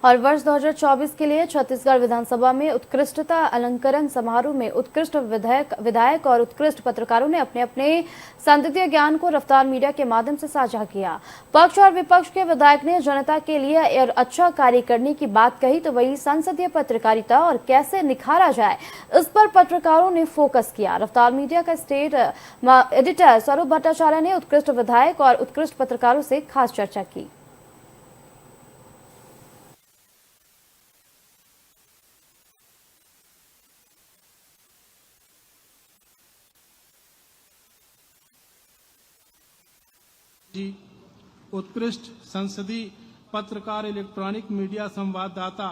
और वर्ष 2024 के लिए छत्तीसगढ़ विधानसभा में उत्कृष्टता अलंकरण समारोह में उत्कृष्ट विधायक और उत्कृष्ट पत्रकारों ने अपने अपने संसदीय ज्ञान को रफ्तार मीडिया के माध्यम से साझा किया। पक्ष और विपक्ष के विधायक ने जनता के लिए और अच्छा कार्य करने की बात कही तो वही संसदीय पत्रकारिता और कैसे निखारा जाए इस पर पत्रकारों ने फोकस किया। रफ्तार मीडिया का स्टेट एडिटर स्वरूप भट्टाचार्य ने उत्कृष्ट विधायक और उत्कृष्ट पत्रकारों से खास चर्चा की। उत्कृष्ट संसदीय पत्रकार इलेक्ट्रॉनिक मीडिया संवाददाता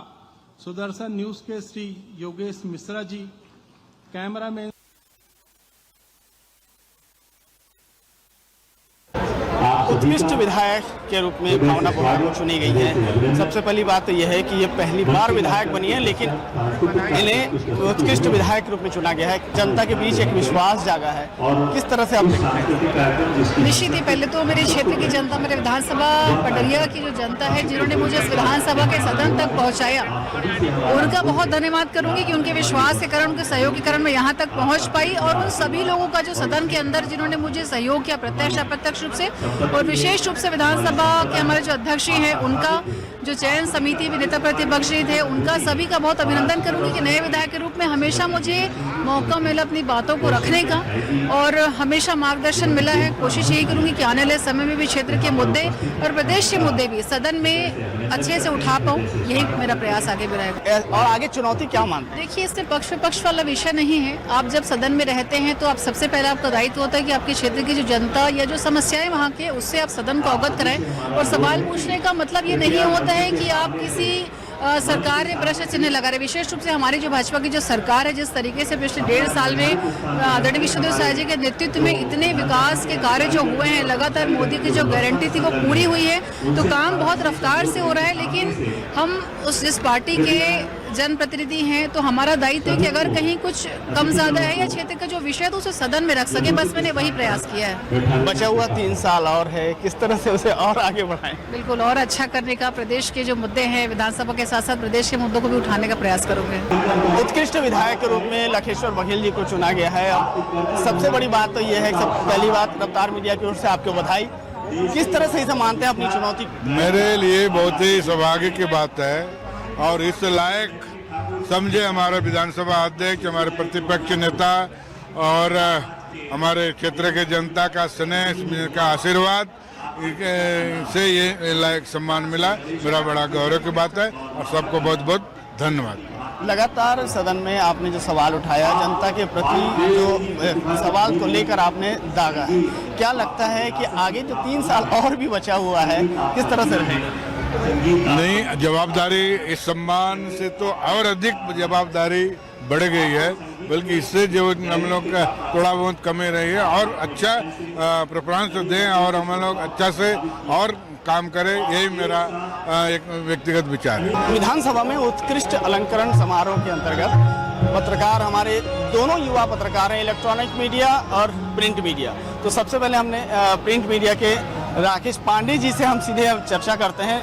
सुदर्शन न्यूज के श्री योगेश मिश्रा जी, कैमरामैन उत्कृष्ट विधायक के रूप में भावना पवार को चुनी गई है। सबसे पहली बात तो यह है कि ये पहली बार विधायक बनी है, लेकिन इन्हें उत्कृष्ट विधायक के रूप में चुना गया है। जनता के बीच एक विश्वास जागा है, किस तरह से आप देखते हैं? निश्चित ही पहले तो मेरे क्षेत्र की जनता, मेरे विधानसभा पडरिया की जो जनता है जिन्होंने मुझे इस विधानसभा के सदन तक पहुँचाया, उनका बहुत धन्यवाद करूंगी कि उनके विश्वास के कारण, उनके सहयोग के कारण मैं यहाँ तक पहुँच पाई। और उन सभी लोगों का जो सदन के अंदर जिन्होंने मुझे सहयोग किया प्रत्यक्ष अप्रत्यक्ष रूप से, और विशेष रूप से विधानसभा के हमारे जो अध्यक्ष हैं उनका, जो चयन समिति भी नेता प्रतिपक्ष थे उनका, सभी का बहुत अभिनंदन करूंगी कि नए विधायक के रूप में हमेशा मुझे मौका मिला अपनी बातों को रखने का और हमेशा मार्गदर्शन मिला है। कोशिश यही करूंगी कि आने वाले समय में भी क्षेत्र के मुद्दे और प्रदेश के मुद्दे भी सदन में अच्छे से उठा पाऊँ, यही मेरा प्रयास आगे भी रहेगा। और आगे चुनौती क्या मानते हैं? देखिए, इसमें पक्ष विपक्ष वाला विषय नहीं है। आप जब सदन में रहते हैं तो आप सबसे पहले आपका दायित्व होता है कि आपके क्षेत्र की जो जनता या जो समस्याएं वहाँ के, उससे आप सदन को अवगत कराएं। और सवाल पूछने का मतलब ये नहीं होता है कि आप किसी सरकार ने प्रश्न चिन्ह लगा रहे। विशेष रूप से हमारी जो भाजपा की जो सरकार है, जिस तरीके से पिछले 1.5 साल में आदरणीय विष्णुदेव साय जी के नेतृत्व में इतने विकास के कार्य जो हुए हैं, लगातार मोदी की जो गारंटी थी वो पूरी हुई है, तो काम बहुत रफ्तार से हो रहा है। लेकिन हम जिस पार्टी के जनप्रतिनिधि हैं तो हमारा दायित्व है कि अगर कहीं कुछ कम ज्यादा है या क्षेत्र का जो विषय है तो उसे सदन में रख सके। बस मैंने वही प्रयास किया है। बचा हुआ 3 साल और है, किस तरह से उसे और आगे बढ़ाएं? बिल्कुल, और अच्छा करने का, प्रदेश के जो मुद्दे हैं विधानसभा के साथ साथ प्रदेश के मुद्दों को भी उठाने का प्रयास करोगे। उत्कृष्ट विधायक के रूप में लखेश्वर बघेल जी को चुना गया है। अब सबसे बड़ी बात तो ये है, पहली बात रफ्तार मीडिया की ओर से आपको बधाई। किस तरह से इसे मानते हैं अपनी चुनौती? मेरे लिए बहुत ही सौभाग्य की बात है और इस लायक समझे हमारे विधानसभा अध्यक्ष, हमारे प्रतिपक्ष नेता और हमारे क्षेत्र के जनता का स्नेह का आशीर्वाद से ये लायक सम्मान मिला। मेरा बड़ा गौरव की बात है और सबको बहुत बहुत धन्यवाद। लगातार सदन में आपने जो सवाल उठाया, जनता के प्रति जो सवाल को लेकर आपने दागा है, क्या लगता है कि आगे जो 3 साल और भी बचा हुआ है किस तरह से रहेगा? नहीं, जवाबदारी इस सम्मान से तो और अधिक जवाबदारी बढ़ गई है, बल्कि इससे जो हम लोग का थोड़ा बहुत कमी रही है और अच्छा प्रेफरेंस दें और हम लोग अच्छा से और काम करें, यही मेरा एक व्यक्तिगत विचार है। विधानसभा में उत्कृष्ट अलंकरण समारोह के अंतर्गत पत्रकार, हमारे दोनों युवा पत्रकार हैं, इलेक्ट्रॉनिक मीडिया और प्रिंट मीडिया। तो सबसे पहले हमने प्रिंट मीडिया के राकेश पांडे जी से हम सीधे चर्चा करते हैं।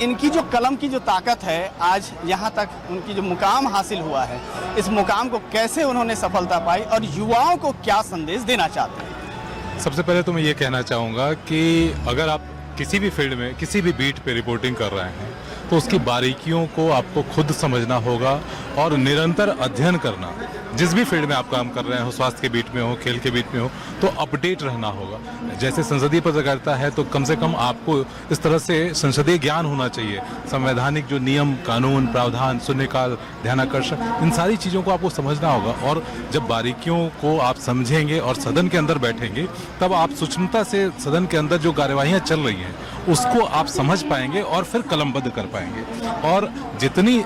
इनकी जो कलम की जो ताकत है, आज यहाँ तक उनकी जो मुकाम हासिल हुआ है, इस मुकाम को कैसे उन्होंने सफलता पाई और युवाओं को क्या संदेश देना चाहते हैं? सबसे पहले तो मैं ये कहना चाहूँगा कि अगर आप किसी भी फील्ड में, किसी भी बीट पे रिपोर्टिंग कर रहे हैं तो उसकी बारीकियों को आपको खुद समझना होगा और निरंतर अध्ययन करना। जिस भी फील्ड में आप काम कर रहे हो, स्वास्थ्य के बीट में हो, खेल के बीट में हो, तो अपडेट रहना होगा। जैसे संसदीय पत्रकारिता है तो कम से कम आपको इस तरह से संसदीय ज्ञान होना चाहिए। संवैधानिक जो नियम, कानून, प्रावधान, शून्यकाल, ध्यानाकर्षण, इन सारी चीज़ों को आपको समझना होगा। और जब बारीकियों को आप समझेंगे और सदन के अंदर बैठेंगे, तब आप सूक्ष्मता से सदन के अंदर जो कार्यवाहियाँ चल रही हैं उसको आप समझ पाएंगे और फिर कलमबद्ध कर पाएंगे। और जितनी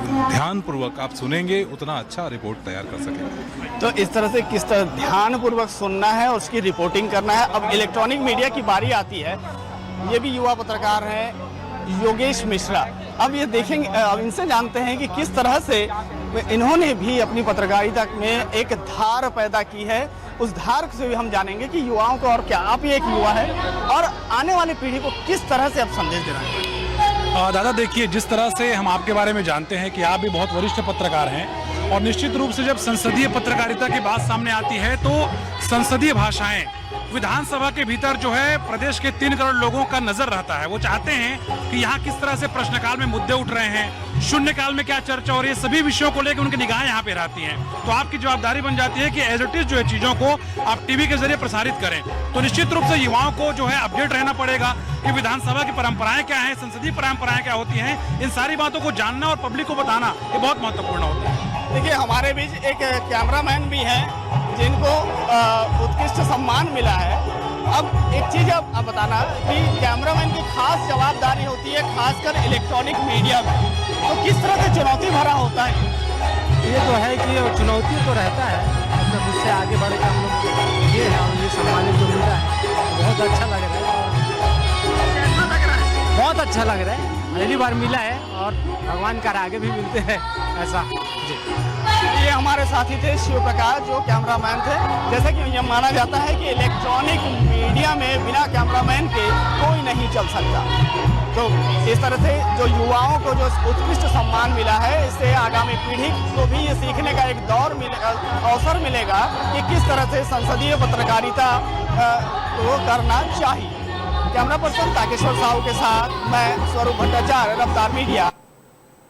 ध्यानपूर्वक आप सुनेंगे उतना अच्छा रिपोर्ट तैयार कर सकेंगे। तो इस तरह से किस तरह ध्यानपूर्वक सुनना है और उसकी रिपोर्टिंग करना है। अब इलेक्ट्रॉनिक मीडिया की बारी आती है। ये भी युवा पत्रकार हैं योगेश मिश्रा। अब ये देखेंगे, अब इनसे जानते हैं कि किस तरह से इन्होंने भी अपनी पत्रकारिता में एक धार पैदा की है। उस धार से भी हम जानेंगे कि युवाओं को, और क्या आप ही एक युवा है, और आने वाली पीढ़ी को किस तरह से आप संदेश दे रहे हैं। दादा देखिए, जिस तरह से हम आपके बारे में जानते हैं कि आप भी बहुत वरिष्ठ पत्रकार हैं और निश्चित रूप से जब संसदीय पत्रकारिता की बात सामने आती है तो संसदीय भाषाएं विधानसभा के भीतर जो है प्रदेश के 3 करोड़ लोगों का नजर रहता है। वो चाहते हैं कि यहाँ किस तरह से प्रश्नकाल में मुद्दे उठ रहे हैं, शून्यकाल में क्या चर्चा हो रही है, सभी विषयों को लेकर उनकी निगाहें यहाँ पे रहती हैं। तो आपकी जवाबदारी बन जाती है कि एज इट इज जो है चीजों को आप टीवी के जरिए प्रसारित करें। तो निश्चित रूप से युवाओं को जो है अपडेट रहना पड़ेगा कि विधानसभा की परंपराएं क्या है, संसदीय परंपराएं क्या होती हैं। इन सारी बातों को जानना और पब्लिक को बताना ये बहुत महत्वपूर्ण होता है। देखिए, हमारे बीच एक कैमरामैन भी हैं जिनको उत्कृष्ट सम्मान मिला है। अब एक चीज आप बताना कि कैमरामैन की खास जवाबदारी होती है, खासकर इलेक्ट्रॉनिक मीडिया में, तो किस तरह से चुनौती भरा होता है? ये तो है कि चुनौती तो रहता है, मतलब उससे आगे बढ़ के हम लोग ये है और ये सम्मानित जो मिला है बहुत अच्छा लग रहा है। कैसा लग रहा है? बहुत अच्छा लग रहा है, पहली बार मिला है और भगवान का आगे भी मिलते हैं ऐसा जी। ये हमारे साथी थे शिव प्रकाश, जो कैमरामैन थे। जैसे कि यह माना जाता है कि इलेक्ट्रॉनिक मीडिया में बिना कैमरामैन के कोई नहीं चल सकता। तो इस तरह से जो युवाओं को जो उत्कृष्ट सम्मान मिला है, इससे आगामी पीढ़ी को भी ये सीखने का एक अवसर मिलेगा कि किस तरह से संसदीय पत्रकारिता को करना चाहिए। कैमरा पर्सन ताकेश्वर साहू के साथ मैं स्वरूप भट्टाचार्य, रफ्तार मीडिया।